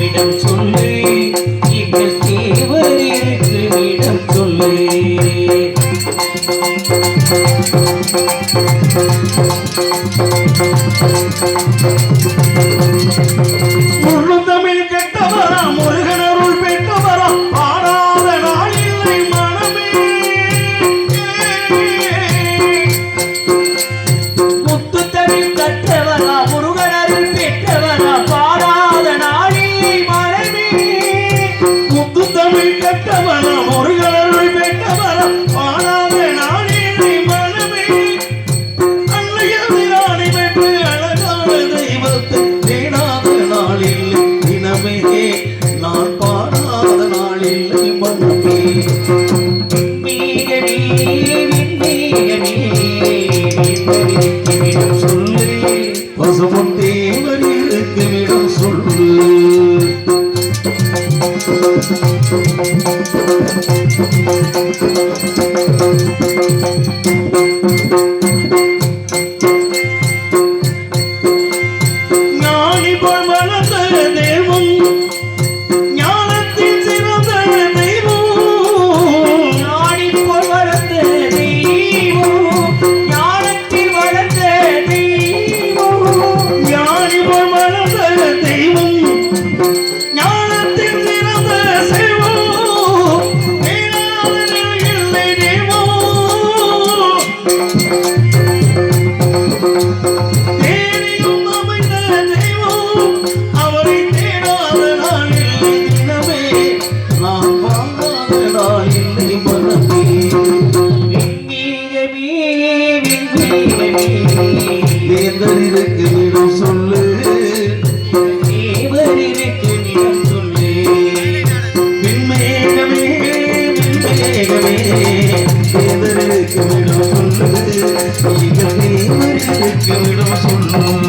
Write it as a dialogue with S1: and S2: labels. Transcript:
S1: இடம் சொல்லு எங்கள் தேவருக்கு இடம் சொல்லு முழு தமிழ் கெட்டவரா முருகனருள் பெற்றவரா ஆடாத நாளில்லை மனமே முத்து தமிழ் கற்றவரா முருகனருள் பெற்றவரா பாடாத நாளில்லை மனமே முத்து தமிழ் கற்றவரா முருகனருள் பெற்றவரா பாடாத நாளில்லை மனமே அன்னையராணி பெற்று அழகான தெய்வத்தை தேடாத நாளில்லை தினமே நான் பாடாத நாளில்லை மனமே சொல்லு பசுமுன் தேவர் இருக்குமிடம் சொல்லு ஞானி போல் வளர்ந்த தெய்வம் ஞானத்தில் சிறந்த தெய்வம் ஞானி போல் வளர்ந்த தெய்வம் ஞானத்தில் வளர்ந்த தெய்வம் ஞானி போல் வளர்ந்த தெய்வம் ஞானத்தில் சிறந்த செல்வம் இல்லை தெய்வம் தேடியும் அமைந்த தெய்வம் அவரை தேடாத நாளில்லை தினமே நான் பாடாத நாளில்லை மனமே விண்மீகமே தேர்ந்தறிருக்கு இடம் சொல்லு தேவரிருக்கு இடம் சொல்லு விண்மேகமே தேர்ந்தறிருக்கு இடம் சொல்லு தேவரிருக்கு இடம் சொல்லு